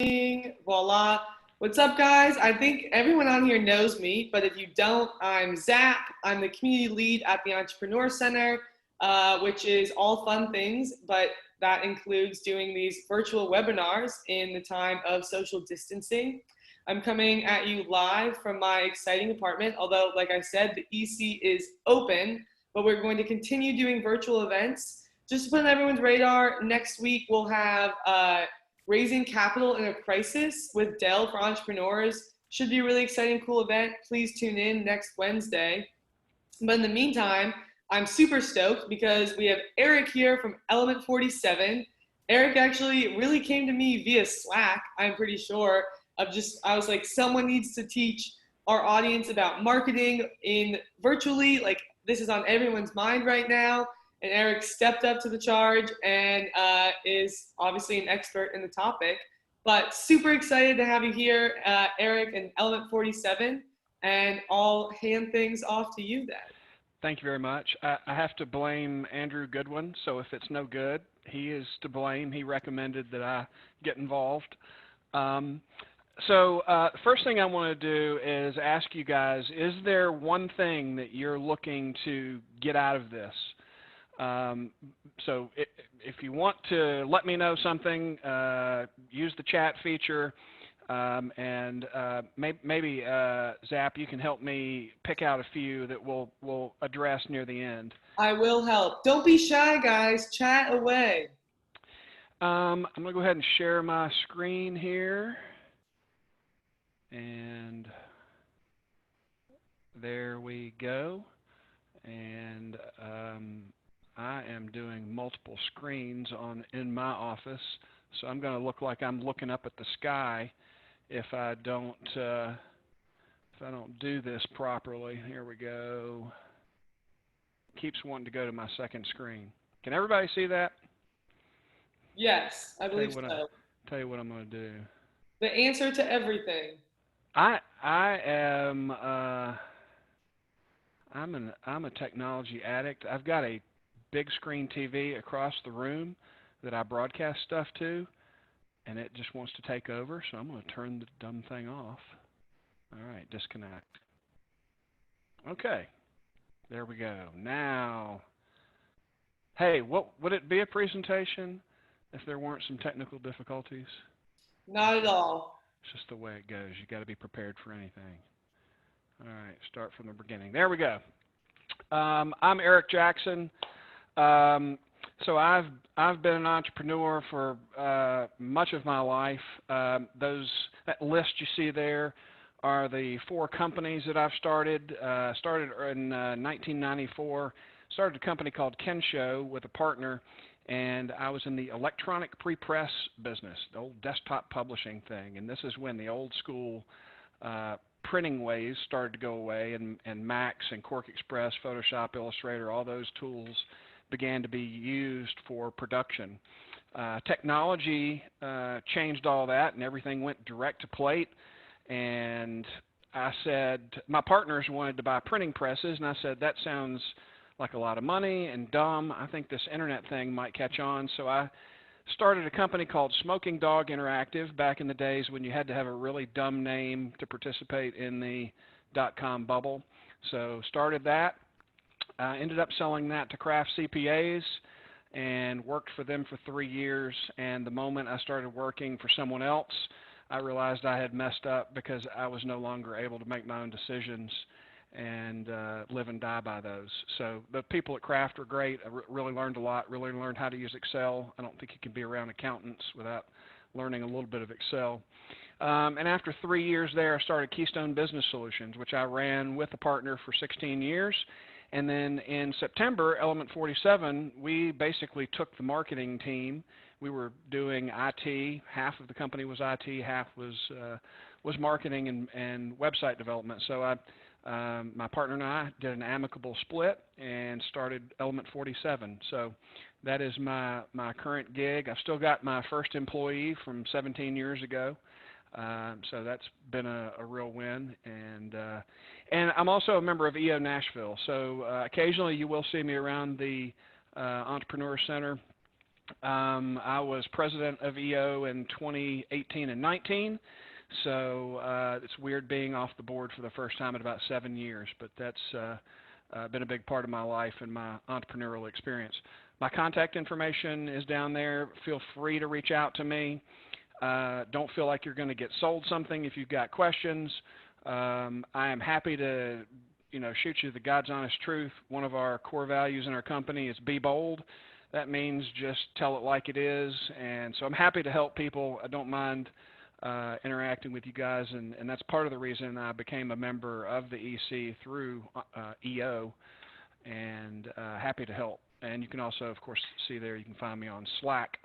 Voila. What's up, guys? I think everyone on here knows me, but if you don't, I'm Zap. I'm the community lead at the Entrepreneur Center, which is all fun things, but that includes doing these virtual webinars in the time of social distancing. I'm coming at you live from my exciting apartment, although, like I said, the EC is open, but we're going to continue doing virtual events. Just to put on everyone's radar, next week we'll have Raising Capital in a Crisis with Dell for Entrepreneurs. Should be a really exciting, cool event. Please tune in next Wednesday. But in the meantime, I'm super stoked because we have Eric here from Element 47. Eric actually really came to me via Slack, I'm pretty sure, I was like, someone needs to teach our audience about marketing in virtually, like this is on everyone's mind right now. And Eric stepped up to the charge and is obviously an expert in the topic. But super excited to have you here, Eric and Element 47, and I'll hand things off to you then. Thank you very much. I have to blame Andrew Goodwin, so if it's no good, he is to blame. He recommended that I get involved. The first thing I want to do is ask you guys, is there one thing that you're looking to get out of this? So if you want to let me know something, use the chat feature, and maybe Zap, you can help me pick out a few that we'll address near the end. I will help. Don't be shy, guys. Chat away. I'm going to go ahead and share my screen here. And there we go. And I am doing multiple screens in my office, so I'm going to look like I'm looking up at the sky if I don't do this properly. Here we go. Keeps wanting to go to my second screen. Can everybody see that? Yes, I believe so. Tell you what I'm going to do. The answer to everything. I'm a technology addict. I've got a big screen TV across the room that I broadcast stuff to, and it just wants to take over, so I'm going to turn the dumb thing off. All right, disconnect. Okay, there we go. Now, hey, would it be a presentation if there weren't some technical difficulties? Not at all. It's just the way it goes. You got to be prepared for anything. All right, start from the beginning. There we go. I'm Eric Jackson. So I've been an entrepreneur for much of my life. That list you see there are the 4 companies that I've started. Started in 1994. Started a company called Kensho with a partner, and I was in the electronic pre-press business, the old desktop publishing thing. And this is when the old school printing ways started to go away, and Macs and Quark Express, Photoshop, Illustrator, all those tools began to be used for production. Technology changed all that, and everything went direct to plate. And I said, my partners wanted to buy printing presses, and I said, that sounds like a lot of money and dumb. I think this internet thing might catch on. So I started a company called Smoking Dog Interactive back in the days when you had to have a really dumb name to participate in the .com bubble. So started that. Ended up selling that to Kraft CPAs and worked for them for 3 years. And the moment I started working for someone else, I realized I had messed up because I was no longer able to make my own decisions and live and die by those. So the people at Kraft were great. I really learned a lot, really learned how to use Excel. I don't think you can be around accountants without learning a little bit of Excel. And after 3 years there, I started Keystone Business Solutions, which I ran with a partner for 16 years. And then in September, Element 47, we basically took the marketing team. We were doing IT. Half of the company was IT, half was marketing and website development. So my partner and I did an amicable split and started Element 47. So that is my current gig. I've still got my first employee from 17 years ago. So that's been a real win, and I'm also a member of EO Nashville. So occasionally you will see me around the Entrepreneur Center I was president of EO in 2018 and 19, so it's weird being off the board for the first time in about 7 years, but that's been a big part of my life and my entrepreneurial experience. My contact information is down there. Feel free to reach out to me. Don't feel like you're going to get sold something if you've got questions. I am happy to, shoot you the God's honest truth. One of our core values in our company is be bold. That means just tell it like it is. And so I'm happy to help people. I don't mind interacting with you guys, and that's part of the reason I became a member of the EC through EO, and happy to help. And you can also, of course, see there, you can find me on Slack.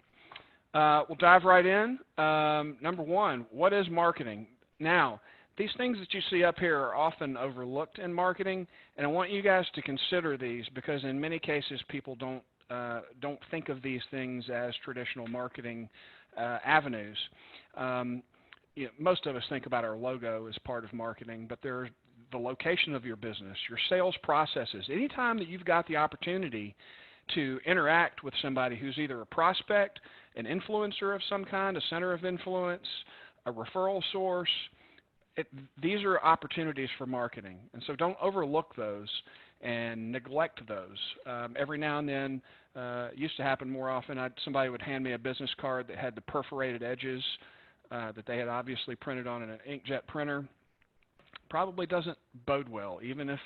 We'll dive right in. Number one, what is marketing? Now, these things that you see up here are often overlooked in marketing, and I want you guys to consider these because in many cases people don't think of these things as traditional marketing avenues. Most of us think about our logo as part of marketing, but there's the location of your business, your sales processes. Anytime that you've got the opportunity to interact with somebody who's either a prospect, an influencer of some kind, a center of influence, a referral source, these are opportunities for marketing. And so don't overlook those and neglect those. Every now and then, it used to happen more often, somebody would hand me a business card that had the perforated edges that they had obviously printed on an inkjet printer. Probably doesn't bode well, even if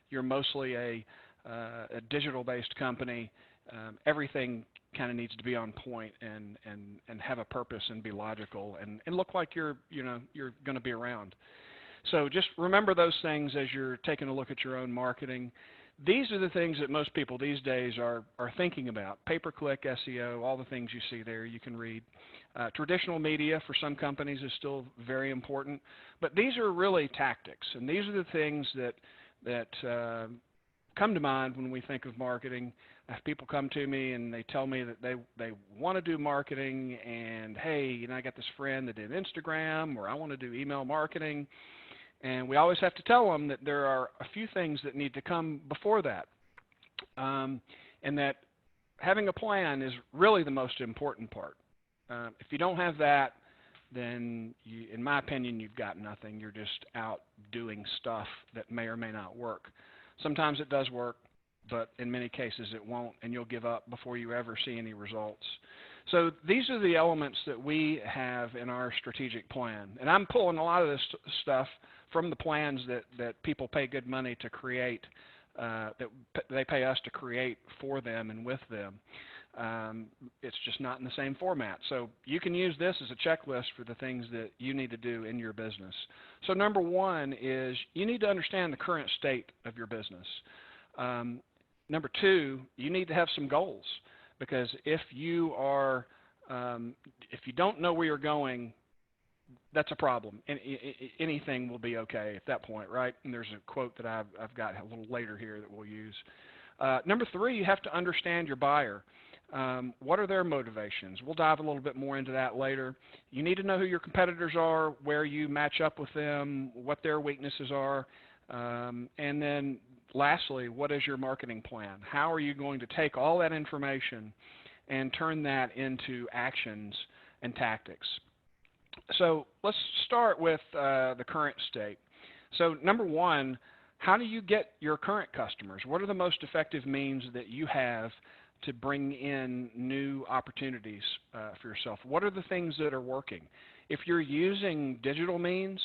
you're mostly a digital-based company. Everything kind of needs to be on point and have a purpose and be logical and look like you're going to be around. So just remember those things as you're taking a look at your own marketing. These are the things that most people these days are thinking about. Pay-per-click, SEO, all the things you see there you can read. Traditional media for some companies is still very important, but these are really tactics, and these are the things that come to mind when we think of marketing. If people come to me and they tell me that they want to do marketing and, hey, I got this friend that did Instagram, or I want to do email marketing, and we always have to tell them that there are a few things that need to come before that, and that having a plan is really the most important part. If you don't have that, then in my opinion, you've got nothing. You're just out doing stuff that may or may not work. Sometimes it does work, but in many cases it won't, and you'll give up before you ever see any results. So these are the elements that we have in our strategic plan. And I'm pulling a lot of this stuff from the plans that people pay good money to create, that they pay us to create for them and with them. It's just not in the same format. So you can use this as a checklist for the things that you need to do in your business. So number one is you need to understand the current state of your business. Number two, you need to have some goals, because if you don't know where you're going, that's a problem. Anything will be okay at that point, right? And there's a quote that I've got a little later here that we'll use. Number three, you have to understand your buyer. What are their motivations? We'll dive a little bit more into that later. You need to know who your competitors are, where you match up with them, what their weaknesses are, and then lastly, what is your marketing plan? How are you going to take all that information and turn that into actions and tactics? So let's start with the current state. So number one, how do you get your current customers? What are the most effective means that you have to bring in new opportunities for yourself? What are the things that are working? If you're using digital means,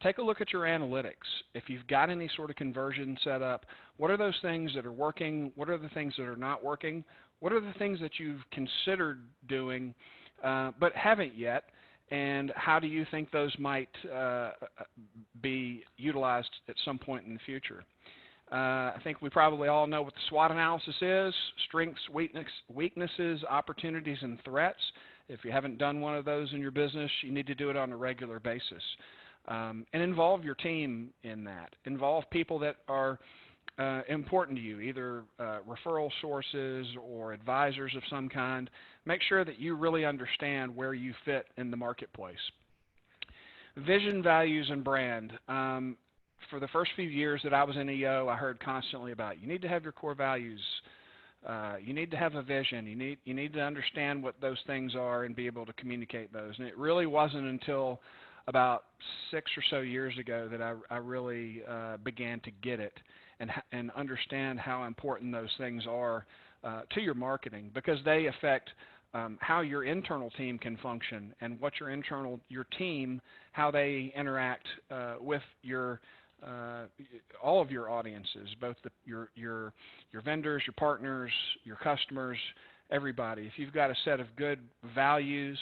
take a look at your analytics. If you've got any sort of conversion set up, what are those things that are working? What are the things that are not working? What are the things that you've considered doing but haven't yet? And how do you think those might be utilized at some point in the future? I think we probably all know what the SWOT analysis is: strengths, weaknesses, opportunities, and threats. If you haven't done one of those in your business, you need to do it on a regular basis. And involve your team in that. Involve people that are important to you, either referral sources or advisors of some kind. Make sure that you really understand where you fit in the marketplace. Vision, values, and brand. For the first few years that I was in EO, I heard constantly about you need to have your core values You need to have a vision. You need to understand what those things are and be able to communicate those. And it really wasn't until about 6 or so years ago that I really began to get it and understand how important those things are to your marketing, because they affect how your internal team can function and what your team, how they interact with your all of your audiences, both your vendors, your partners, your customers, everybody. If you've got a set of good values,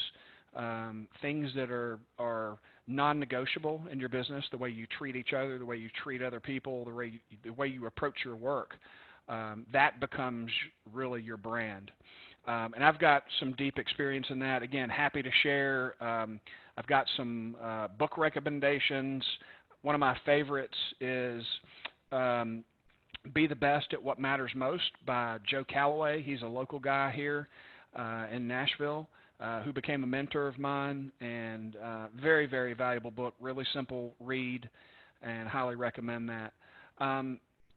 things that are non-negotiable in your business, the way you treat each other, the way you treat other people, the way you approach your work, that becomes really your brand. And I've got some deep experience in that. Again, happy to share. I've got some book recommendations. One of my favorites is Be the Best at What Matters Most by Joe Calloway. He's a local guy here in Nashville who became a mentor of mine, and very, very valuable book, really simple read, and highly recommend that.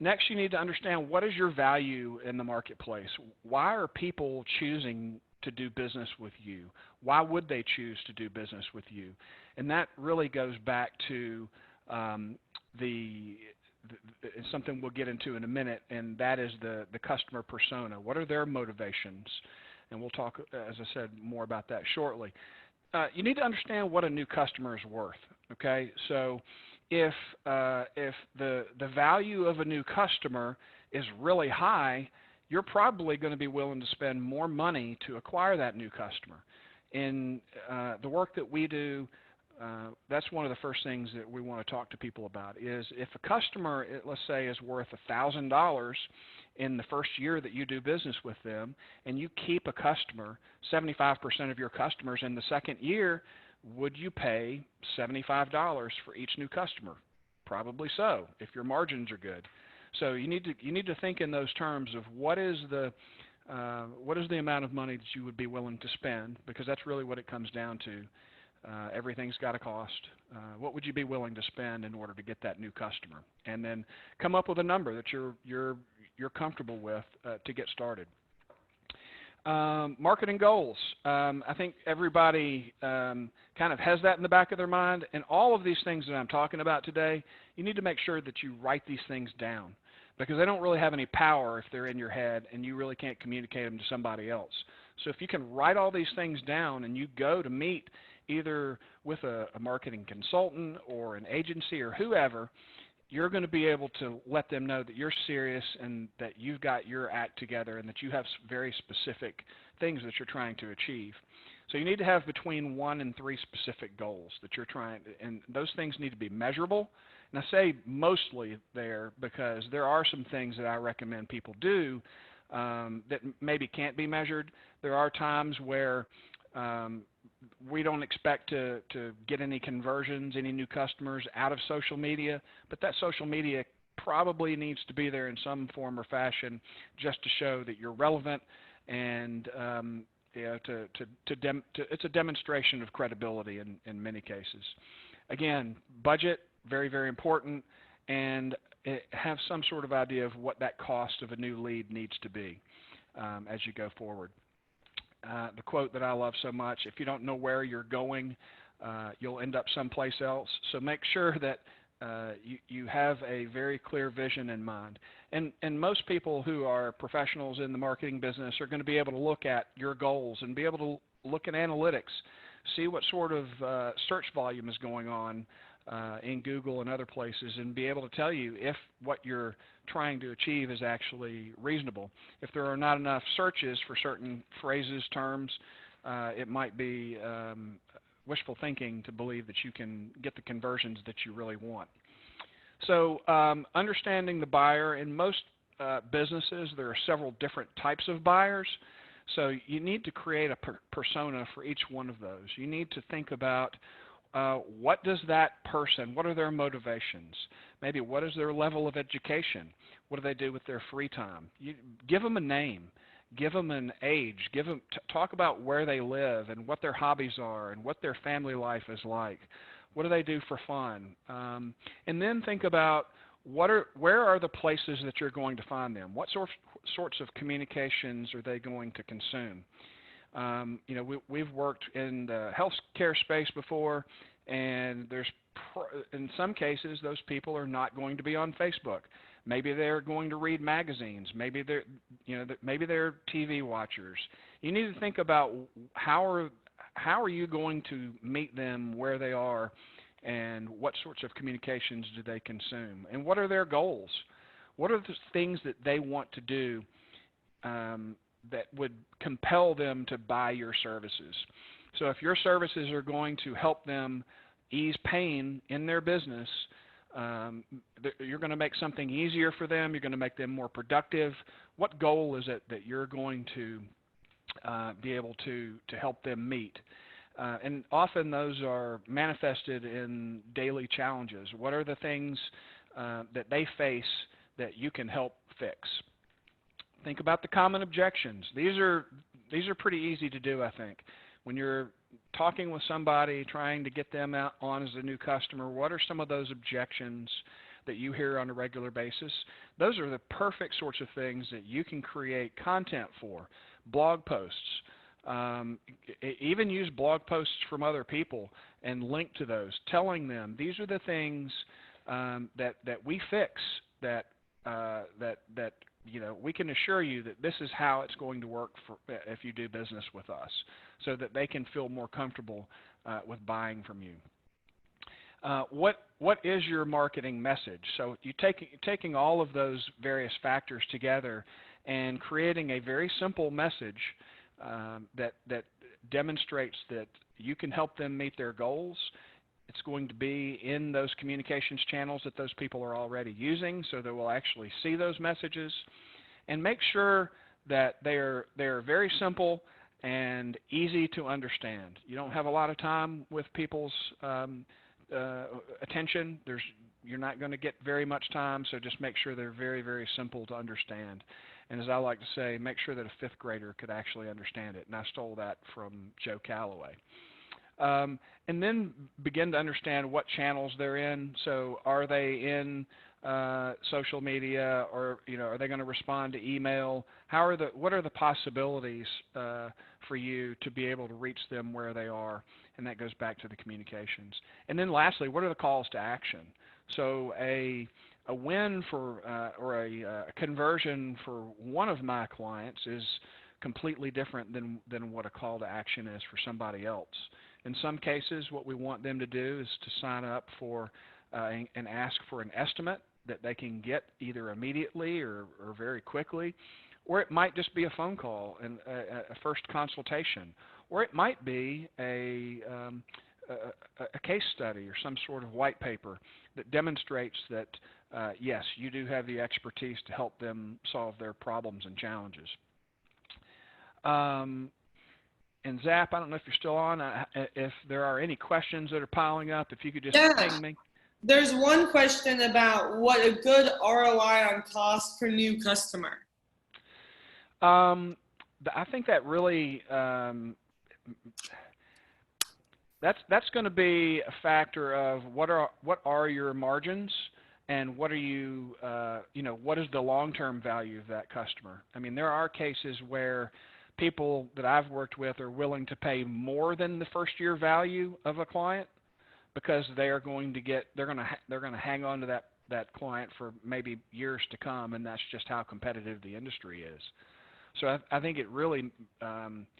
Next, you need to understand, what is your value in the marketplace? Why are people choosing to do business with you? Why would they choose to do business with you? And that really goes back to something we'll get into in a minute, and that is the customer persona. What are their motivations? And we'll talk, as I said, more about that shortly. You need to understand what a new customer is worth, okay? So if the value of a new customer is really high, you're probably going to be willing to spend more money to acquire that new customer. In the work that we do, that's one of the first things that we want to talk to people about is if a customer, let's say, is worth $1,000 in the first year that you do business with them, and you keep a customer, 75% of your customers in the second year, would you pay $75 for each new customer? Probably so, if your margins are good. So you need to think in those terms of what is the amount of money that you would be willing to spend, because that's really what it comes down to. Everything's got a cost. What would you be willing to spend in order to get that new customer? And then come up with a number that you're comfortable with to get started. Marketing goals. I think everybody kind of has that in the back of their mind. And all of these things that I'm talking about today, you need to make sure that you write these things down, because they don't really have any power if they're in your head and you really can't communicate them to somebody else. So if you can write all these things down and you go to meet either with a marketing consultant or an agency or whoever, you're going to be able to let them know that you're serious and that you've got your act together and that you have very specific things that you're trying to achieve. So you need to have between 1 and 3 specific goals that you're trying, and those things need to be measurable. And I say mostly there because there are some things that I recommend people do that maybe can't be measured. There are times where we don't expect to get any conversions, any new customers out of social media, but that social media probably needs to be there in some form or fashion just to show that you're relevant, and it's a demonstration of credibility in many cases. Again, budget, very, very important, and have some sort of idea of what that cost of a new lead needs to be as you go forward. The quote that I love so much, if you don't know where you're going, you'll end up someplace else. So make sure that you have a very clear vision in mind. And most people who are professionals in the marketing business are going to be able to look at your goals and be able to look at analytics, see what sort of search volume is going on in Google and other places, and be able to tell you if what you're trying to achieve is actually reasonable. If there are not enough searches for certain phrases, terms, it might be wishful thinking to believe that you can get the conversions that you really want. So understanding the buyer, in most businesses there are several different types of buyers. So you need to create a persona for each one of those. You need to think about what does that person, what are their motivations? Maybe what is their level of education? What do they do with their free time? You give them a name, give them an age, talk about where they live and what their hobbies are and what their family life is like. What do they do for fun? And then think about where are the places that you're going to find them? What sorts of communications are they going to consume? You know, we've worked in the healthcare space before, and in some cases those people are not going to be on Facebook. Maybe they're going to read magazines. Maybe they're TV watchers. You need to think about how are you going to meet them where they are, and what sorts of communications do they consume, and what are their goals? What are the things that they want to do that would compel them to buy your services? So if your services are going to help them ease pain in their business, you're going to make something easier for them, you're going to make them more productive. What goal is it that you're going to be able to help them meet? And often those are manifested in daily challenges. What are the things that they face that you can help fix? Think about the common objections. These are pretty easy to do, I think. When you're talking with somebody, trying to get them on as a new customer, what are some of those objections that you hear on a regular basis? Those are the perfect sorts of things that you can create content for. Blog posts. Even use blog posts from other people and link to those, telling them these are the things that we fix, that you know, we can assure you that this is how it's going to work if you do business with us, so that they can feel more comfortable with buying from you. What is your marketing message? So you taking all of those various factors together and creating a very simple message that demonstrates that you can help them meet their goals. It's going to be in those communications channels that those people are already using, so they will actually see those messages. And make sure that they're very simple and easy to understand. You don't have a lot of time with people's attention. You're not going to get very much time, so just make sure they're very, very simple to understand. And as I like to say, make sure that a fifth grader could actually understand it. And I stole that from Joe Calloway. And then begin to understand what channels they're in. So are they in social media, or are they going to respond to email? What are the possibilities for you to be able to reach them where they are? And that goes back to the communications. And then lastly, what are the calls to action? So a win for or a conversion for one of my clients is completely different than what a call to action is for somebody else. In some cases, what we want them to do is to sign up for and ask for an estimate that they can get either immediately or very quickly, or it might just be a phone call and a first consultation, or it might be a case study or some sort of white paper that demonstrates that yes, you do have the expertise to help them solve their problems and challenges. And Zap, I don't know if you're still on. If there are any questions that are piling up, if you could just ping me. There's one question about what a good ROI on cost per new customer. I think that really that's going to be a factor of what are your margins, and what are you what is the long-term value of that customer. I mean, there are cases where people that I've worked with are willing to pay more than the first year value of a client, because they're going to hang on to that client for maybe years to come, and that's just how competitive the industry is. So I think it really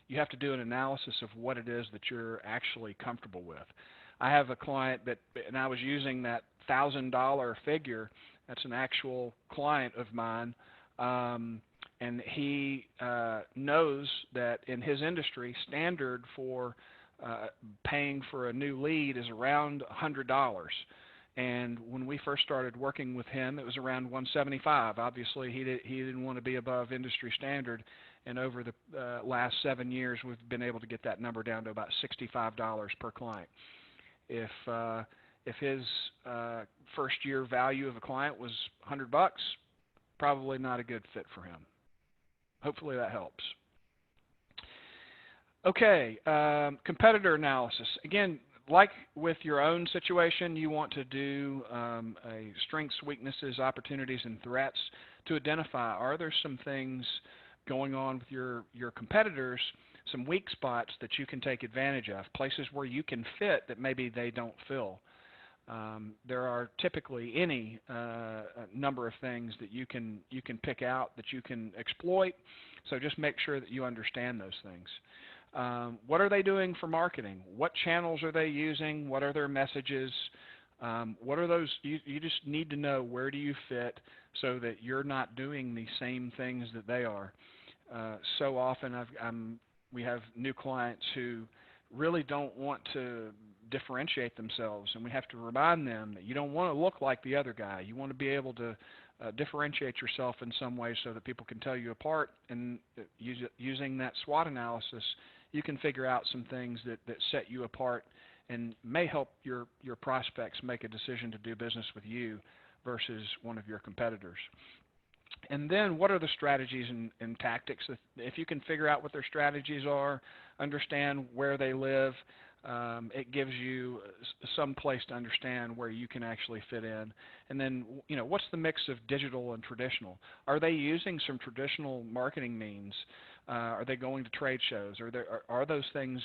you have to do an analysis of what it is that you're actually comfortable with. I have a client and I was using that $1,000 figure. That's an actual client of mine. And he knows that in his industry, standard for paying for a new lead is around $100. And when we first started working with him, it was around $175. Obviously, he didn't want to be above industry standard. And over the last 7 years, we've been able to get that number down to about $65 per client. If his first year value of a client was $100, probably not a good fit for him. Hopefully that helps. Okay, competitor analysis. Again, like with your own situation, you want to do a strengths, weaknesses, opportunities, and threats to identify, are there some things going on with your competitors, some weak spots that you can take advantage of, places where you can fit that maybe they don't fill. There are typically any number of things that you can pick out that you can exploit, so just make sure that you understand those things. What are they doing for marketing? What channels are they using? What are their messages? What are those? You just need to know where do you fit so that you're not doing the same things that they are. So often we have new clients who really don't want to differentiate themselves, and we have to remind them that you don't want to look like the other guy. You want to be able to differentiate yourself in some way so that people can tell you apart, and using that SWOT analysis, you can figure out some things that set you apart and may help your prospects make a decision to do business with you versus one of your competitors. And then what are the strategies and tactics? If you can figure out what their strategies are, understand where they live, it gives you some place to understand where you can actually fit in. And then, what's the mix of digital and traditional? Are they using some traditional marketing means? Are they going to trade shows? Are those things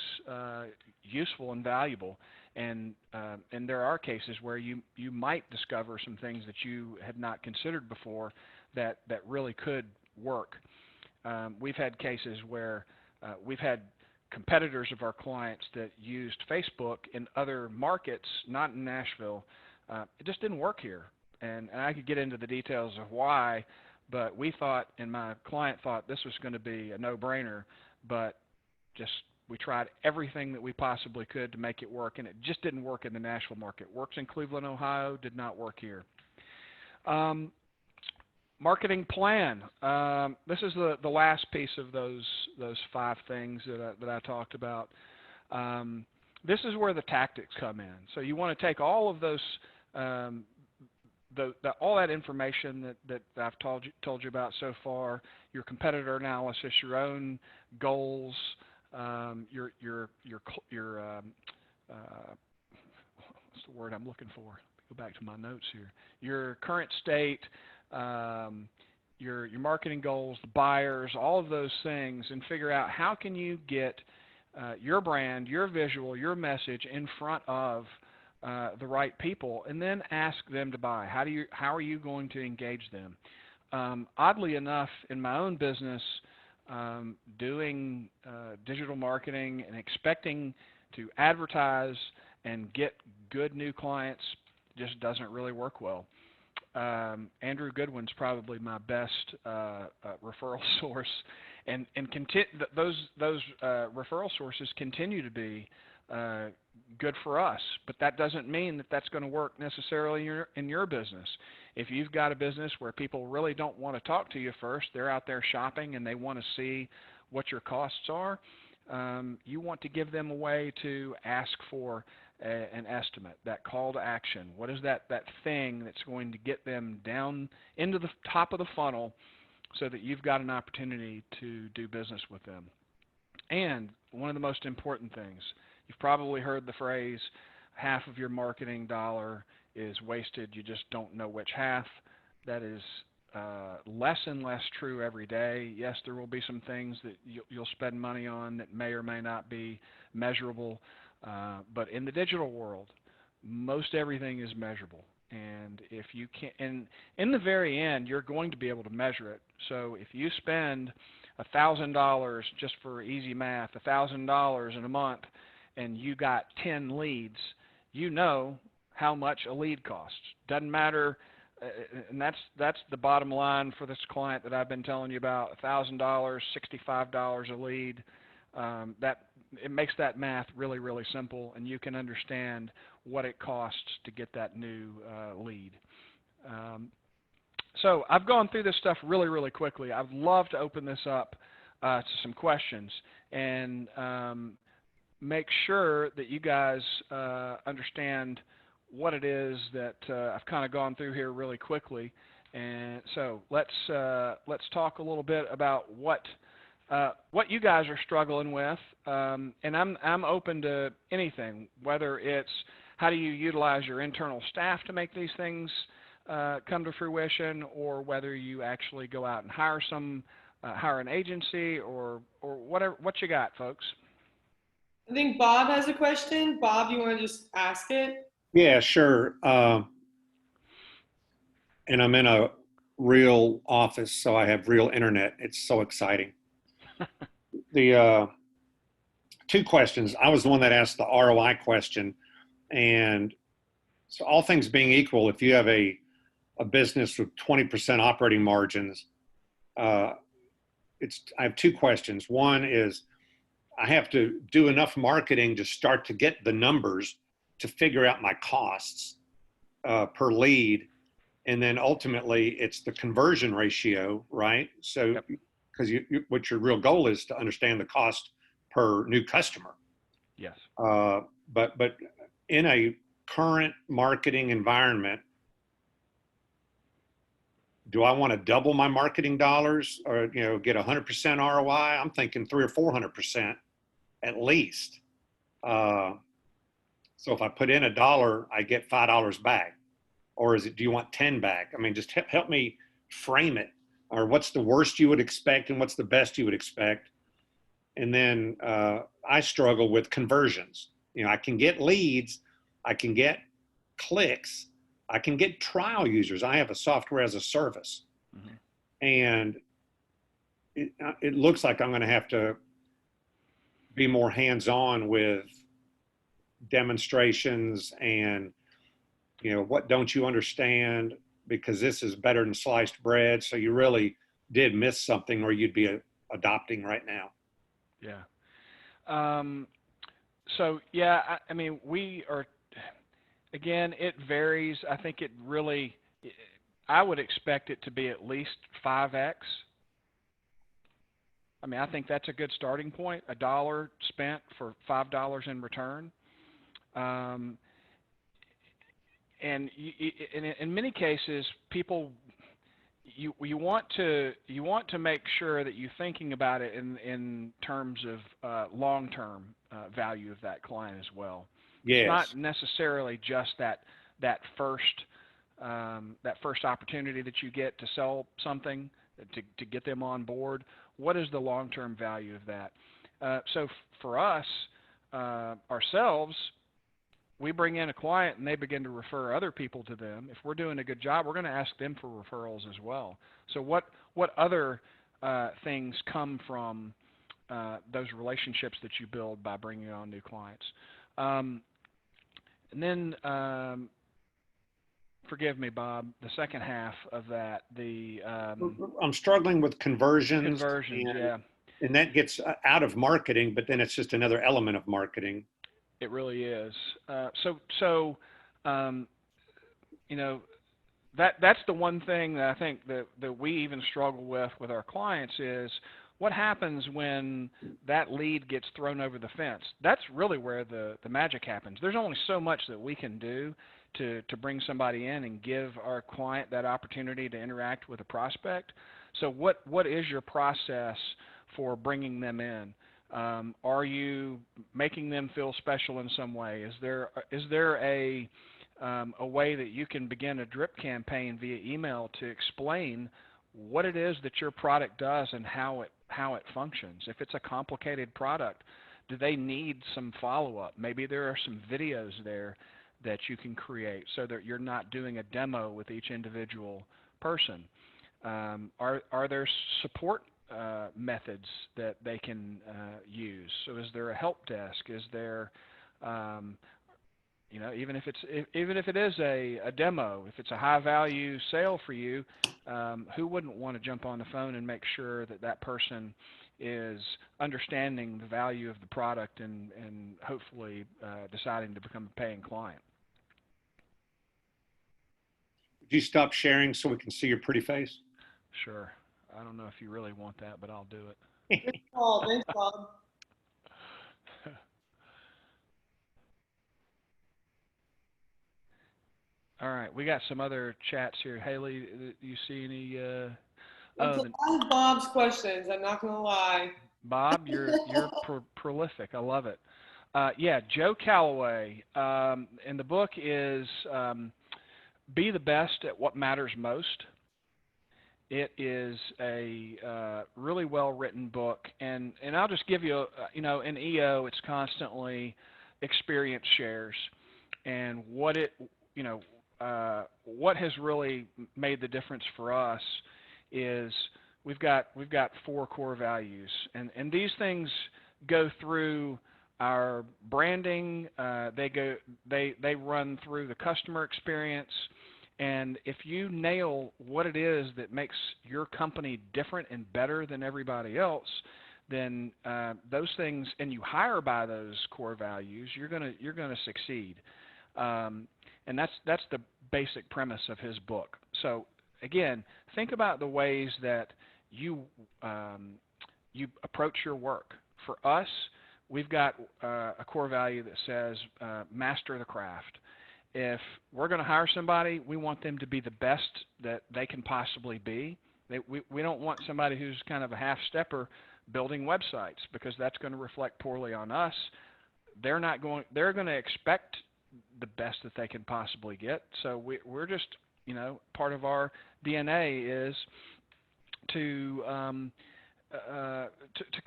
useful and valuable? And there are cases where you might discover some things that you had not considered before that really could work. We've had cases where we've had competitors of our clients that used Facebook in other markets, not in Nashville. It just didn't work here. And I could get into the details of why, but we thought, and my client thought, this was going to be a no-brainer, but we tried everything that we possibly could to make it work, and it just didn't work in the Nashville market. Works in Cleveland, Ohio, did not work here. Marketing plan. This is the last piece of those 5 things that I talked about. This is where the tactics come in. So you want to take all of those, all that information that I've told you about so far, your competitor analysis, your own goals, your what's the word I'm looking for? Go back to my notes here. Your current state. Your marketing goals, the buyers, all of those things, and figure out how can you get your brand, your visual, your message in front of the right people, and then ask them to buy. How are you going to engage them? Oddly enough, in my own business, doing digital marketing and expecting to advertise and get good new clients just doesn't really work well. Andrew Goodwin's probably my best referral source, and those referral sources continue to be good for us, but that doesn't mean that that's going to work necessarily in your business. If you've got a business where people really don't want to talk to you first, they're out there shopping and they want to see what your costs are, you want to give them a way to ask for an estimate, that call to action. What is that thing that's going to get them down into the top of the funnel so that you've got an opportunity to do business with them? And one of the most important things, you've probably heard the phrase, half of your marketing dollar is wasted, you just don't know which half. That is less and less true every day. Yes, there will be some things that you'll spend money on that may or may not be measurable. But in the digital world, most everything is measurable. And if you can, and in the very end, you're going to be able to measure it. So if you spend $1,000, just for easy math, $1,000 in a month, and you got 10 leads, you know how much a lead costs. Doesn't matter, and that's the bottom line for this client that I've been telling you about. $1,000, $65 a lead. It makes that math really, really simple, and you can understand what it costs to get that new lead. So I've gone through this stuff really, really quickly. I'd love to open this up to some questions and make sure that you guys understand what it is that I've kind of gone through here really quickly. And so let's talk a little bit about what what you guys are struggling with, and I'm open to anything, whether it's how do you utilize your internal staff to make these things come to fruition, or whether you actually go out and hire an agency, or whatever. What you got, folks? I think Bob has a question. Bob, you want to just ask it? Yeah, sure. And I'm in a real office, so I have real internet. It's so exciting. The two questions. I was the one that asked the ROI question, and so all things being equal, if you have a business with 20% operating margins, I have two questions. One is I have to do enough marketing to start to get the numbers to figure out my costs per lead. And then ultimately it's the conversion ratio, right? So, because what your real goal is to understand the cost per new customer. Yes. But in a current marketing environment, do I want to double my marketing dollars, or get 100% ROI? I'm thinking 300 or 400% at least. So if I put in $1, I get $5 back, or do you want 10 back? I mean, just help me frame it, or what's the worst you would expect and what's the best you would expect. And then I struggle with conversions. I can get leads, I can get clicks, I can get trial users. I have a software as a service. Mm-hmm. And it looks like I'm going to have to be more hands-on with demonstrations and, what don't you understand, because this is better than sliced bread. So you really did miss something, or you'd be adopting right now. Yeah. So yeah, I mean, we are, again, it varies. I think I would expect it to be at least 5x. I mean, I think that's a good starting point, $1 spent for $5 in return. And in many cases, people, you want to make sure that you're thinking about it in terms of long-term value of that client as well. Yes. It's not necessarily just that first opportunity that you get to sell something to get them on board. What is the long-term value of that? So for us ourselves, we bring in a client and they begin to refer other people to them. If we're doing a good job, we're going to ask them for referrals as well. So what other things come from those relationships that you build by bringing on new clients? And then, forgive me, Bob, the second half of that, I'm struggling with conversions. Yeah. And that gets out of marketing, but then it's just another element of marketing. It really is. That's the one thing that I think that we even struggle with our clients is what happens when that lead gets thrown over the fence. That's really where the magic happens. There's only so much that we can do to bring somebody in and give our client that opportunity to interact with a prospect. So what is your process for bringing them in? Are you making them feel special in some way? Is there a way that you can begin a drip campaign via email to explain what it is that your product does and how it functions? If it's a complicated product, do they need some follow-up? Maybe there are some videos there that you can create so that you're not doing a demo with each individual person. Are there support methods that they can use? So is there a help desk? Is there, even if it is a demo, if it's a high value sale for you, who wouldn't want to jump on the phone and make sure that person is understanding the value of the product and hopefully deciding to become a paying client? Would you stop sharing so we can see your pretty face? Sure. I don't know if you really want that, but I'll do it. Thanks, Paul. Thanks, Bob. All right, we got some other chats here. Haley, do you see any It's Oh, a lot of Bob's questions. I'm not gonna lie. Bob, you're prolific. I love it. Yeah, Joe Calloway. And the book is Be the Best at What Matters Most. It is a really well written book, and I'll just give you, in EO, it's constantly experience shares, and what has really made the difference for us is we've got 4 core values, and these things go through our branding. They run through the customer experience. And if you nail what it is that makes your company different and better than everybody else, then those things, and you hire by those core values, you're gonna succeed. And that's the basic premise of his book. So again, think about the ways that you approach your work. For us, we've got a core value that says master the craft. If we're going to hire somebody, we want them to be the best that they can possibly be. We don't want somebody who's kind of a half-stepper building websites, because that's going to reflect poorly on us. They're going to expect the best that they can possibly get. So we're just, part of our DNA is to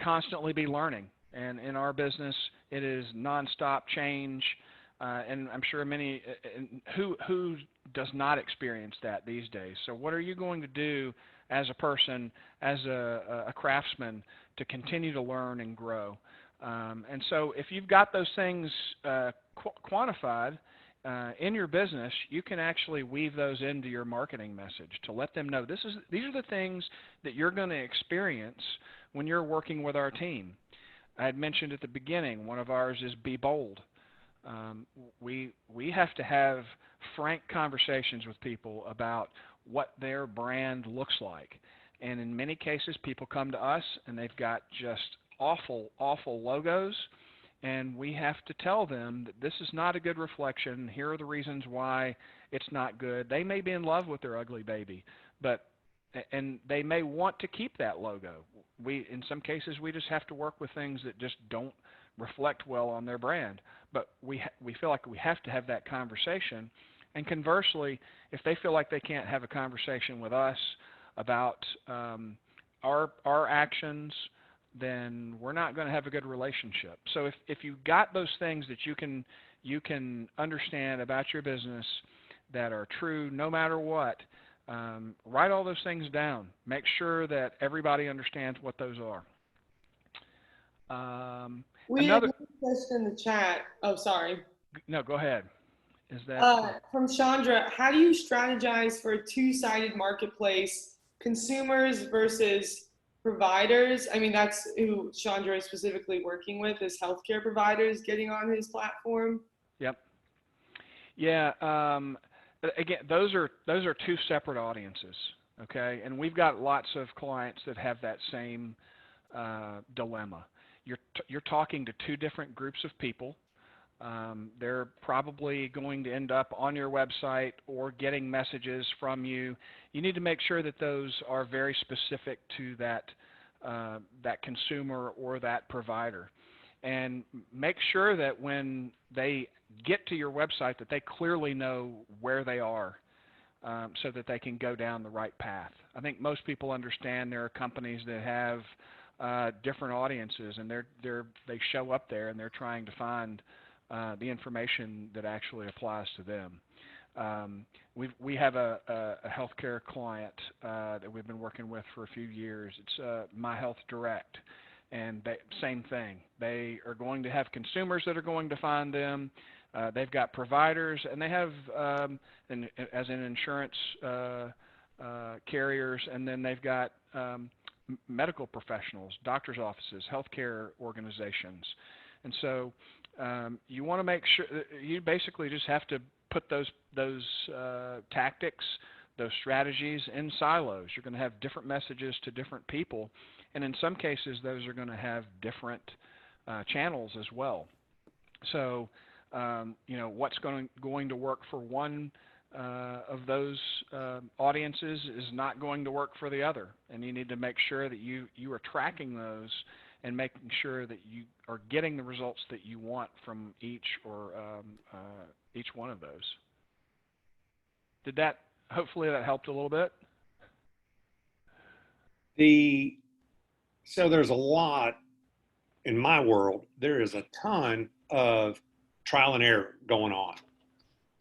constantly be learning. And in our business, it is nonstop change. And I'm sure many who does not experience that these days. So what are you going to do as a person, as a craftsman, to continue to learn and grow? And so if you've got those things quantified in your business, you can actually weave those into your marketing message to let them know these are the things that you're going to experience when you're working with our team. I had mentioned at the beginning, one of ours is be bold. We have to have frank conversations with people about what their brand looks like. And in many cases, people come to us and they've got just awful logos, and we have to tell them that this is not a good reflection. Here are the reasons why it's not good. They may be in love with their ugly baby, and they may want to keep that logo. In some cases, we just have to work with things that just don't reflect well on their brand. But we feel like we have to have that conversation. And conversely, if they feel like they can't have a conversation with us about our actions, then we're not going to have a good relationship. So if you've got those things that you can understand about your business that are true no matter what, write all those things down. Make sure that everybody understands what those are. We have a question in the chat. Oh, sorry. No, go ahead. Is that from Chandra? How do you strategize for a two-sided marketplace, consumers versus providers? I mean, that's who Chandra is specifically working with, is healthcare providers getting on his platform. Yep. Yeah. Again, those are 2 separate audiences. Okay, and we've got lots of clients that have that same dilemma. You're talking to 2 different groups of people. They're probably going to end up on your website or getting messages from you. You need to make sure that those are very specific to that consumer or that provider. And make sure that when they get to your website that they clearly know where they are, so that they can go down the right path. I think most people understand there are companies that have different audiences, and they show up there and they're trying to find the information that actually applies to them. We have a healthcare client that we've been working with for a few years. It's My Health Direct, and same thing. They are going to have consumers that are going to find them. They've got providers, and they have, as in insurance carriers, and then they've got medical professionals, doctors' offices, healthcare organizations. And so you want to make sure you basically just have to put those tactics, those strategies in silos. You're going to have different messages to different people, and in some cases those are going to have different channels as well. So what's going to work for one of those audiences is not going to work for the other, and you need to make sure that you are tracking those and making sure that you are getting the results that you want from each one of those. Hopefully that helped a little bit. So there's a lot in my world. There is a ton of trial and error going on,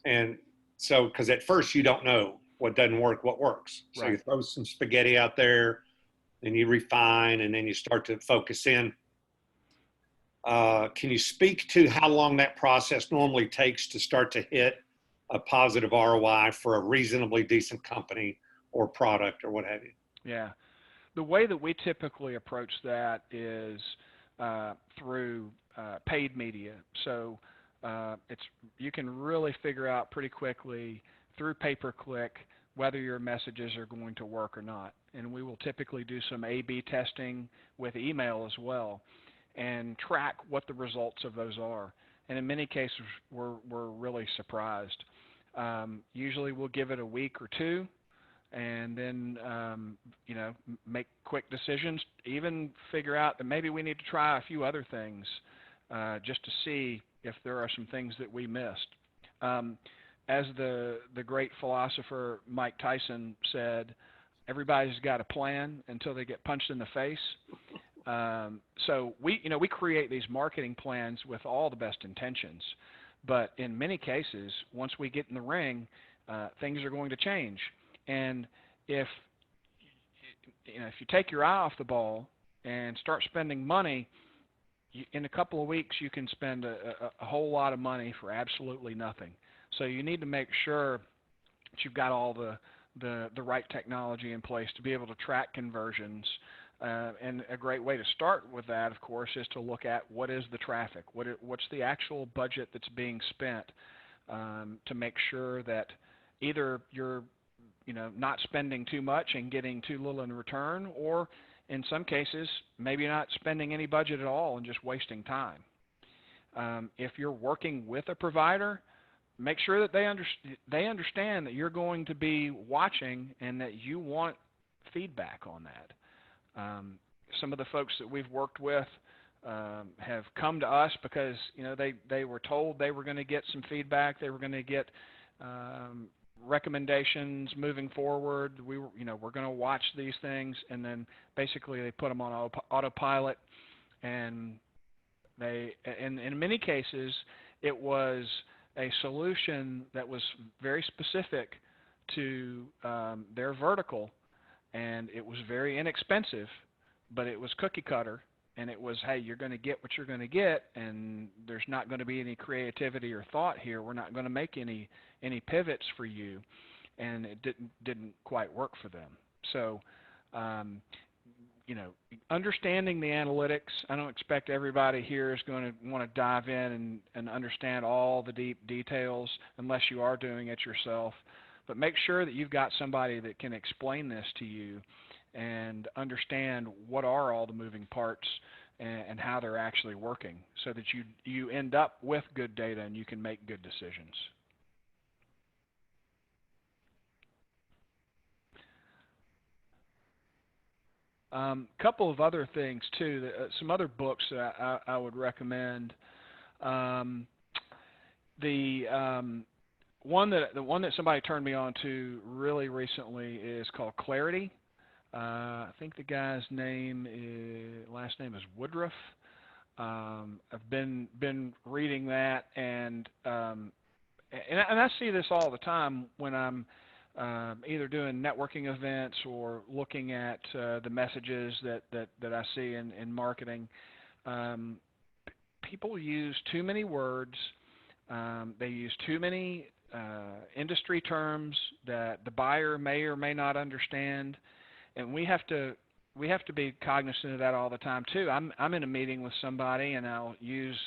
and so because at first you don't know what doesn't work, what works. So Right. you throw some spaghetti out there, and you refine, and then you start to focus in. Can you speak to how long that process normally takes to start to hit a positive ROI for a reasonably decent company or product or what have you? Yeah. The way that we typically approach that is through paid media. So you can really figure out pretty quickly through pay-per-click whether your messages are going to work or not. And we will typically do some A/B testing with email as well and track what the results of those are. And in many cases, we're really surprised. Usually we'll give it a week or two, and then make quick decisions, even figure out that maybe we need to try a few other things just to see if there are some things that we missed. As the great philosopher Mike Tyson said, everybody's got a plan until they get punched in the face. So we create these marketing plans with all the best intentions, but in many cases, once we get in the ring, things are going to change. And if you take your eye off the ball and start spending money, in a couple of weeks you can spend a whole lot of money for absolutely nothing. So you need to make sure that you've got all the right technology in place to be able to track conversions. And a great way to start with that, of course, is to look at what is the traffic, what's the actual budget that's being spent, to make sure that either you're not spending too much and getting too little in return, or in some cases, maybe you're not spending any budget at all and just wasting time. If you're working with a provider, make sure that they understand that you're going to be watching and that you want feedback on that. Some of the folks that we've worked with have come to us because they were told they were going to get some feedback, they were going to get recommendations moving forward. We're going to watch these things, and then basically they put them on autopilot, and in many cases it was a solution that was very specific to their vertical, and it was very inexpensive, but it was cookie cutter, and it was, hey, you're going to get what you're going to get, and there's not going to be any creativity or thought here. We're not going to make any pivots for you, and it didn't quite work for them. So, understanding the analytics, I don't expect everybody here is going to want to dive in and understand all the deep details unless you are doing it yourself. But make sure that you've got somebody that can explain this to you and understand what are all the moving parts and how they're actually working, so that you end up with good data and you can make good decisions. Couple of other things too, some other books that I would recommend. The one that somebody turned me on to really recently is called Clarity. I think the guy's last name is Woodruff. I've been reading that, and I see this all the time when I'm either doing networking events or looking at the messages that I see in marketing. People use too many words. They use too many industry terms that the buyer may or may not understand, and we have to be cognizant of that all the time too. I'm in a meeting with somebody, and I'll use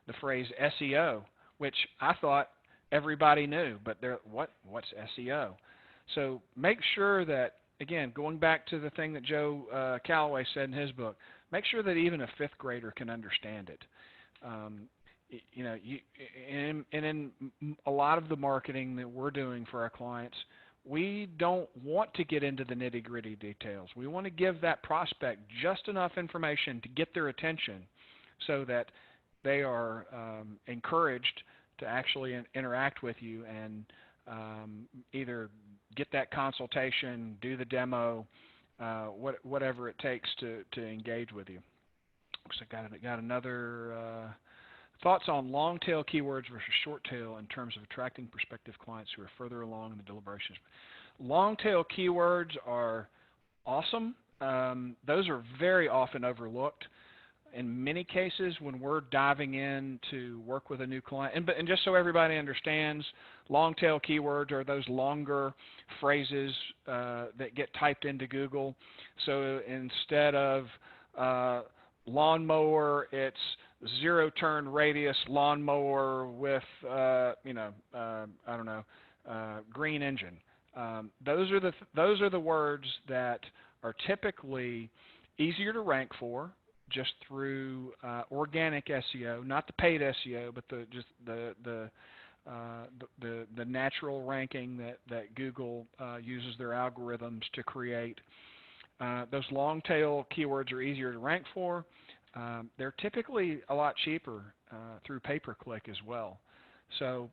the phrase SEO, which I thought everybody knew, but what's SEO? So make sure that, again, going back to the thing that Joe Calloway said in his book, make sure that even a fifth grader can understand it. in a lot of the marketing that we're doing for our clients, we don't want to get into the nitty-gritty details. We want to give that prospect just enough information to get their attention so that they are encouraged to actually interact with you and either get that consultation, do the demo, whatever it takes to engage with you. So got another thoughts on long tail keywords versus short tail in terms of attracting prospective clients who are further along in the deliberations. Long tail keywords are awesome. Those are very often overlooked. In many cases, when we're diving in to work with a new client, and just so everybody understands, long tail keywords are those longer phrases that get typed into Google. So instead of lawnmower, it's zero turn radius lawnmower with I don't know, green engine. Those are the words that are typically easier to rank for just through organic SEO, not the paid SEO, but the natural ranking that Google uses their algorithms to create. Those long tail keywords are easier to rank for. They're typically a lot cheaper through pay-per-click as well. So,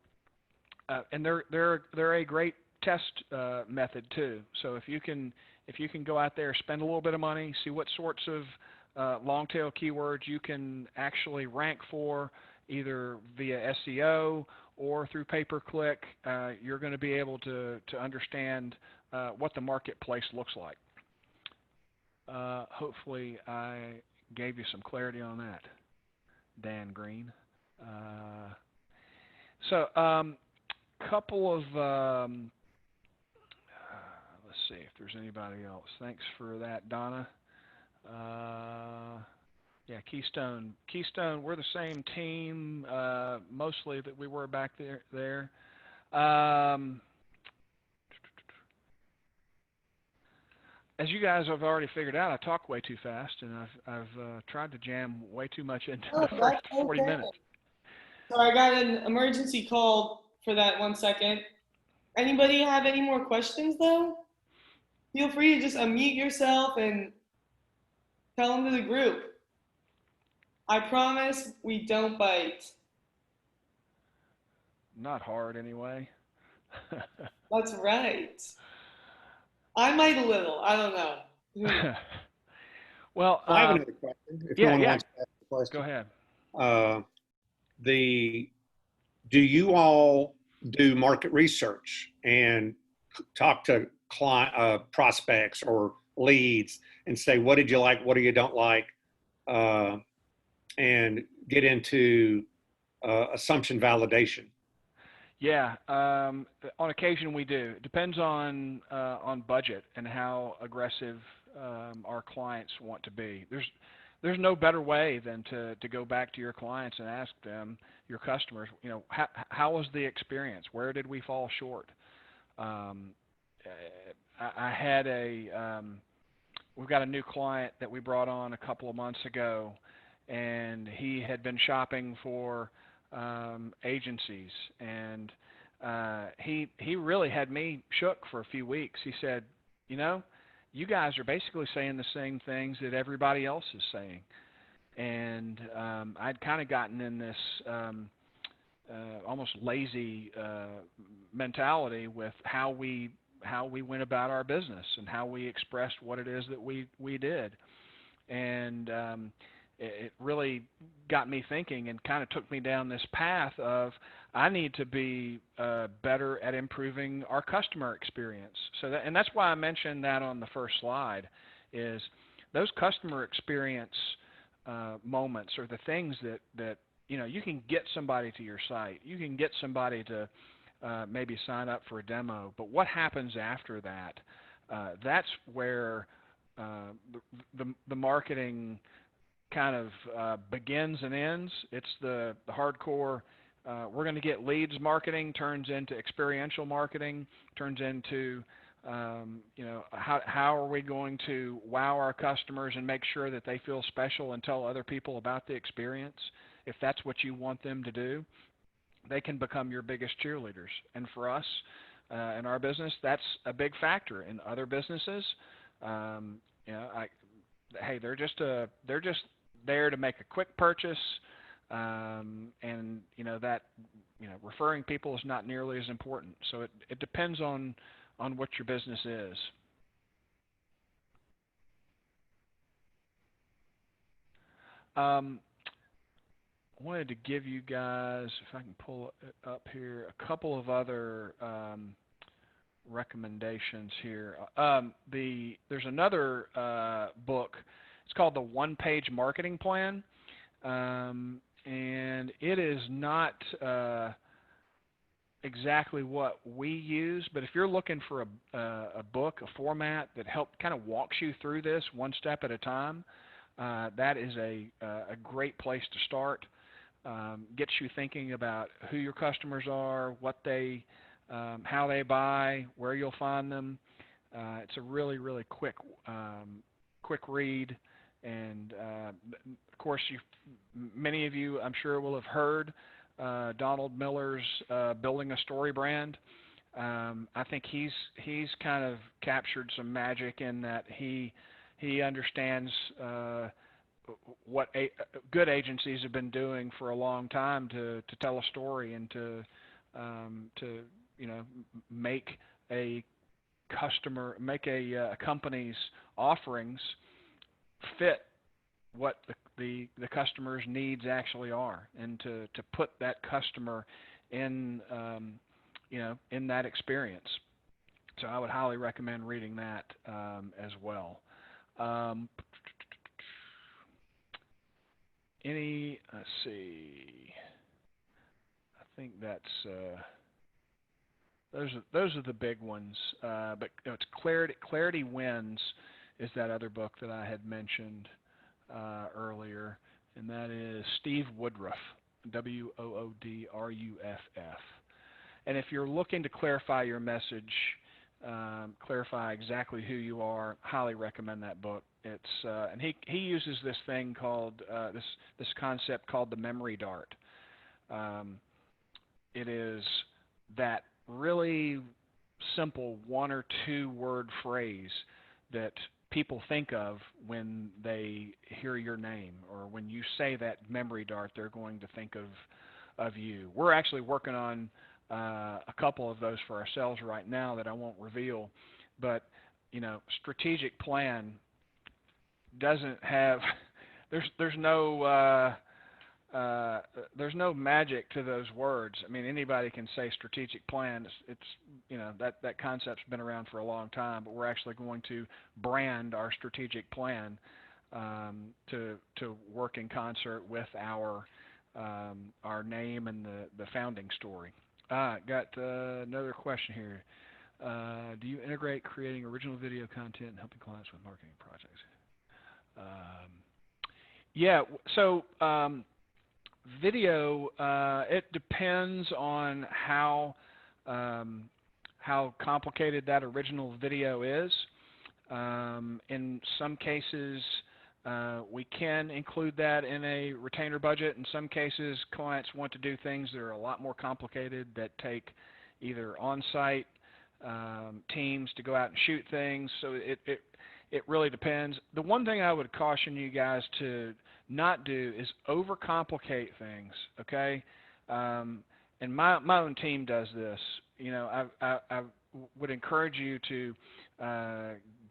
and they're a great test method too. So if you can go out there, spend a little bit of money, see what sorts of long tail keywords you can actually rank for, either via SEO or through pay-per-click, you're going to be able to understand what the marketplace looks like. Hopefully I gave you some clarity on that, Dan Green. Couple of, let's see if there's anybody else. Thanks for that, Donna. Yeah, Keystone, we're the same team, mostly that we were back there. As you guys have already figured out, I talk way too fast, and I've tried to jam way too much into the first 40 minutes. So I got an emergency call for that 1 second. Anybody have any more questions though? Feel free to just unmute yourself and tell them to the group. I promise we don't bite. Not hard anyway. That's right. I might a little. I don't know. Well, I have another question. If no one wants to ask the question. Go ahead. Do you all do market research and talk to client prospects or leads and say, what did you like, what do you don't like, and get into assumption validation? Yeah, on occasion we do. It depends on budget and how aggressive our clients want to be. There's no better way than to go back to your clients and ask them, your customers, how was the experience? Where did we fall short? I had we've got a new client that we brought on a couple of months ago, and he had been shopping for agencies, and he really had me shook for a few weeks. He said, you guys are basically saying the same things that everybody else is saying. And I'd kind of gotten in this almost lazy mentality with how we went about our business and how we expressed what it is that we did. And it really got me thinking and kind of took me down this path of I need to be better at improving our customer experience. And that's why I mentioned that on the first slide, is those customer experience moments are the things that you can get somebody to your site. You can get somebody to maybe sign up for a demo. But what happens after that? That's where the marketing kind of begins and ends. It's the hardcore, we're going to get leads marketing, turns into experiential marketing, turns into, how are we going to wow our customers and make sure that they feel special and tell other people about the experience. if that's what you want them to do, they can become your biggest cheerleaders. And for us, in our business, that's a big factor. In other businesses, hey, they're just there to make a quick purchase, and that referring people is not nearly as important. So it depends on what your business is. I wanted to give you guys, if I can pull it up here, a couple of other recommendations here. There's another book. It's called The One-Page Marketing Plan, and it is not exactly what we use, but if you're looking for a book, a format that kind of walks you through this one step at a time, that is a great place to start. Gets you thinking about who your customers are, what they, how they buy, where you'll find them. It's a really, really quick read, and of course, many of you, I'm sure, will have heard Donald Miller's Building a Story Brand. I think he's kind of captured some magic in that he understands what good agencies have been doing for a long time to tell a story and to make a company's offerings fit what the customer's needs actually are, and to put that customer in in that experience. So I would highly recommend reading that as well. Let's see. I think that's those are the big ones. But it's Clarity Wins is that other book that I had mentioned earlier, and that is Steve Woodruff, Woodruff. And if you're looking to clarify your message, clarify exactly who you are, highly recommend that book. It's and he uses this thing called this concept called the memory dart. It is that really simple 1 or 2 word phrase that people think of when they hear your name, or when you say that memory dart, they're going to think of you. We're actually working on a couple of those for ourselves right now that I won't reveal, but strategic plan doesn't have there's no magic to those words. I mean, anybody can say strategic plan. It's that concept's been around for a long time, but we're actually going to brand our strategic plan to work in concert with our name and the founding story. Got another question here. Do you integrate creating original video content and helping clients with marketing projects? Yeah, so video, it depends on how complicated that original video is. In some cases, we can include that in a retainer budget. In some cases, clients want to do things that are a lot more complicated, that take either on-site teams to go out and shoot things. So it really depends. The one thing I would caution you guys to not do is overcomplicate things, okay? And my own team does this. I would encourage you to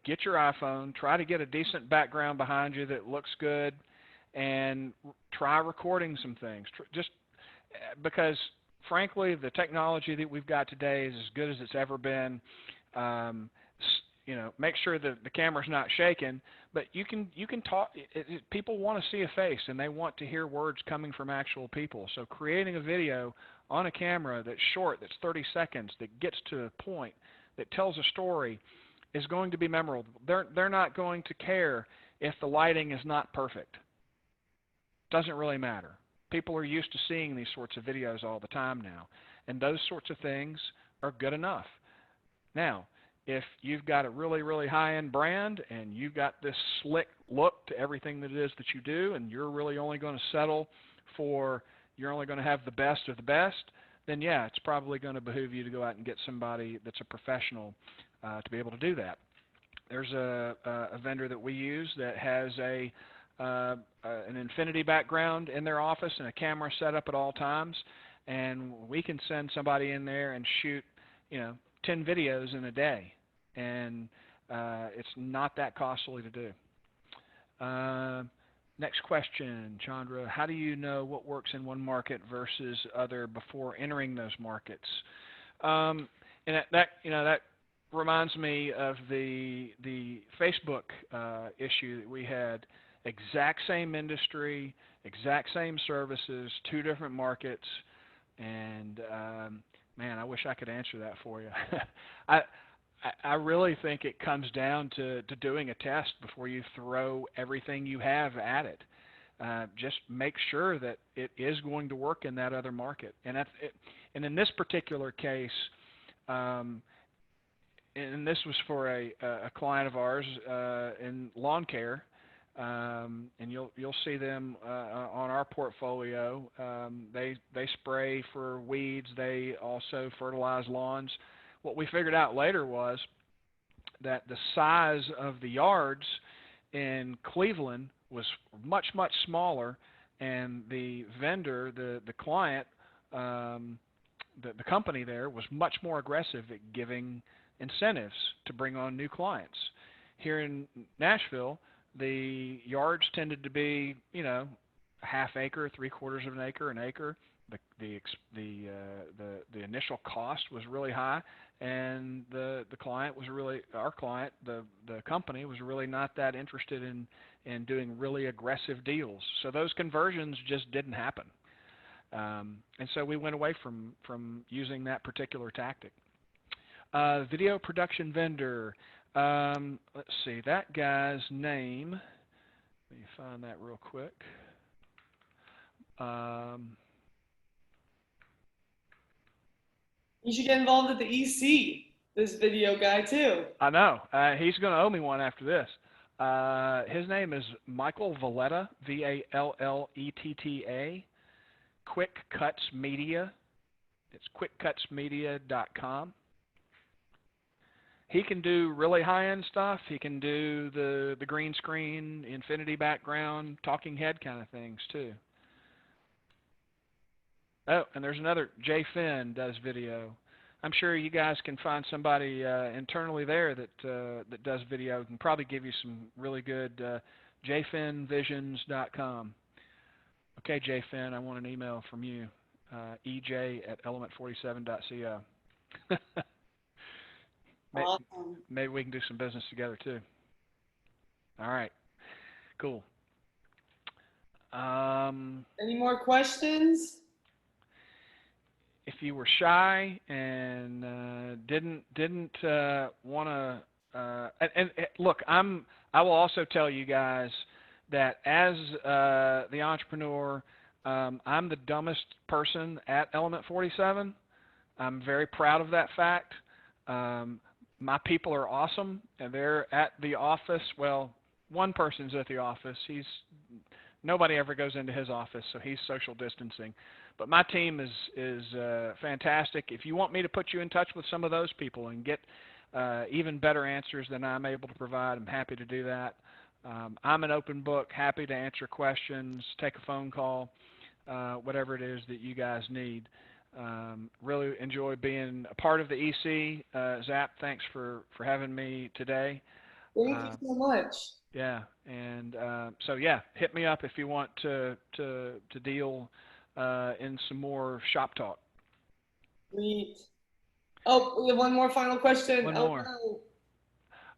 get your iPhone, try to get a decent background behind you that looks good, and try recording some things. Just because, frankly, the technology that we've got today is as good as it's ever been. Make sure that the camera's not shaking, but you can talk. People want to see a face, and they want to hear words coming from actual people. So creating a video on a camera that's short, that's 30 seconds, that gets to the point, that tells a story, is going to be memorable. They're not going to care if the lighting is not perfect. Doesn't really matter. People are used to seeing these sorts of videos all the time now, and those sorts of things are good enough. Now, if you've got a really, really high-end brand and you've got this slick look to everything that it is that you do, and you're really only going to settle for you're only going to have the best of the best, then yeah, it's probably going to behoove you to go out and get somebody that's a professional to be able to do that. There's a vendor that we use that has an infinity background in their office and a camera set up at all times, and we can send somebody in there and shoot, 10 videos in a day, and it's not that costly to do. Next question, Chandra. How do you know what works in one market versus other before entering those markets? And that reminds me of the Facebook issue that we had. Exact same industry, exact same services, two different markets, and man, I wish I could answer that for you. I really think it comes down to doing a test before you throw everything you have at it. Just make sure that it is going to work in that other market. And in this particular case, and this was for a client of ours in lawn care, and you'll see them on our portfolio. They spray for weeds. They also fertilize lawns. What we figured out later was that the size of the yards in Cleveland was much, much smaller, and the vendor, the client, the company there was much more aggressive at giving incentives to bring on new clients. Here in Nashville, the yards tended to be, a half acre, 3/4 of an acre, an acre. The initial cost was really high, and the client was really, our client, the company was really not that interested in doing really aggressive deals. So those conversions just didn't happen, and so we went away from using that particular tactic. Video production vendor. Let's see, that guy's name. Let me find that real quick. You should get involved at the EC, this video guy too. I know. He's going to owe me one after this. His name is Michael Valletta, Valletta, Quick Cuts Media. It's quickcutsmedia.com. He can do really high-end stuff. He can do the green screen, infinity background, talking head kind of things too. Oh, and there's another, Jay Finn does video. I'm sure you guys can find somebody internally there that does video. Can probably give you some really good jfinvisions.com. Okay, Jay Finn, I want an email from you, ej@element47.co. Awesome. Maybe we can do some business together too. All right, cool. Any more questions? If you were shy and didn't want to, and look, I will also tell you guys that as the entrepreneur, I'm the dumbest person at Element 47. I'm very proud of that fact. My people are awesome, and they're at the office. Well, one person's at the office. Nobody ever goes into his office, so he's social distancing. But my team is fantastic. If you want me to put you in touch with some of those people and get even better answers than I'm able to provide, I'm happy to do that. I'm an open book, happy to answer questions, take a phone call, whatever it is that you guys need. Really enjoy being a part of the EC. Zap, thanks for having me today. Thank you so much. Yeah, and so yeah, hit me up if you want to deal in some more shop talk. Sweet. Oh, we have one more final question. One more.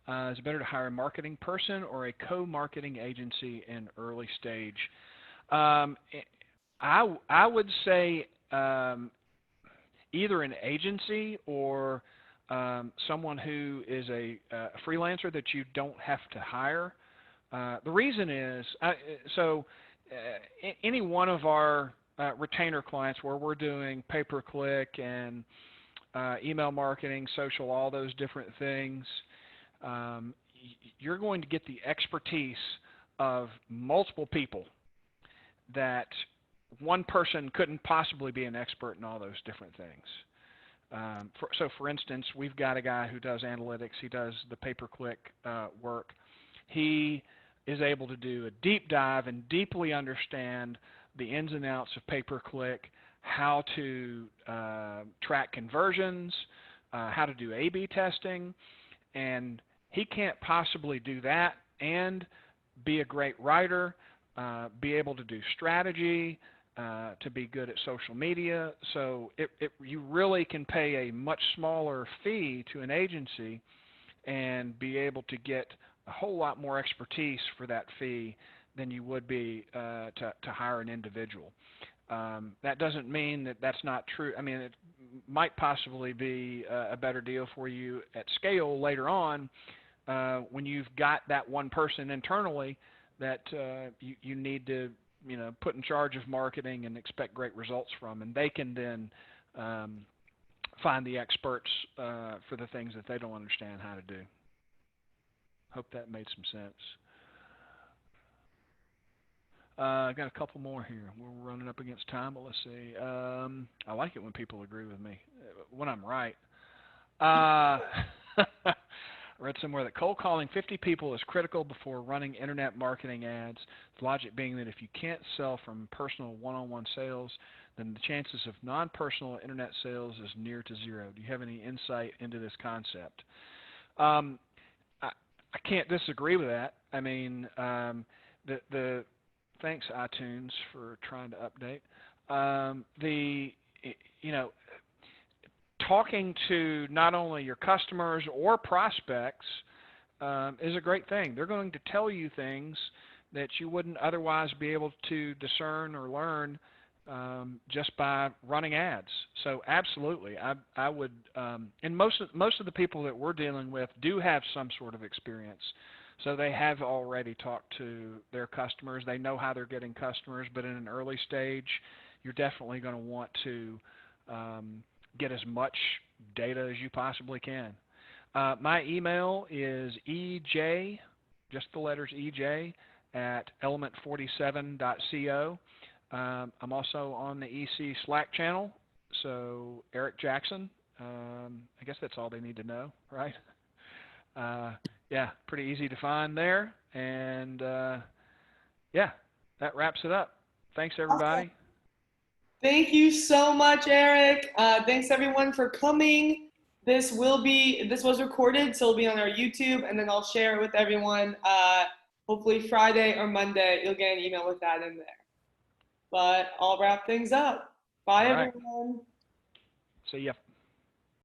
No. Is it better to hire a marketing person or a co-marketing agency in early stage? I would say either an agency or someone who is a freelancer that you don't have to hire. The reason is, any one of our retainer clients where we're doing pay-per-click and email marketing, social, all those different things, you're going to get the expertise of multiple people that one person couldn't possibly be an expert in all those different things. So for instance, we've got a guy who does analytics. He does the pay-per-click work. He is able to do a deep dive and deeply understand the ins and outs of pay-per-click, how to track conversions, how to do A/B testing, and he can't possibly do that and be a great writer, be able to do strategy, to be good at social media. So you really can pay a much smaller fee to an agency and be able to get a whole lot more expertise for that fee than you would be to hire an individual. That doesn't mean that that's not true. I mean, it might possibly be a better deal for you at scale later on when you've got that one person internally that you need to put in charge of marketing and expect great results from, and they can then find the experts for the things that they don't understand how to do. Hope that made some sense. I got a couple more here. We're running up against time, but let's see. I like it when people agree with me, when I'm right. I read somewhere that cold calling 50 people is critical before running internet marketing ads. The logic being that if you can't sell from personal one-on-one sales, then the chances of non-personal internet sales is near to zero. Do you have any insight into this concept? I can't disagree with that. I mean, thanks iTunes for trying to update. Talking to not only your customers or prospects is a great thing. They're going to tell you things that you wouldn't otherwise be able to discern or learn just by running ads. So absolutely, I would, and most of the people that we're dealing with do have some sort of experience. So they have already talked to their customers. They know how they're getting customers, but in an early stage, you're definitely going to want to get as much data as you possibly can. My email is EJ, just the letters EJ, at element47.co. I'm also on the EC Slack channel, so Eric Jackson. I guess that's all they need to know, right? Yeah, pretty easy to find there. And yeah, that wraps it up. Thanks, everybody. Awesome. Thank you so much, Eric. Thanks everyone for coming. This was recorded, so it'll be on our YouTube, and then I'll share it with everyone. Hopefully Friday or Monday, you'll get an email with that in there. But I'll wrap things up. Bye, everyone. See ya.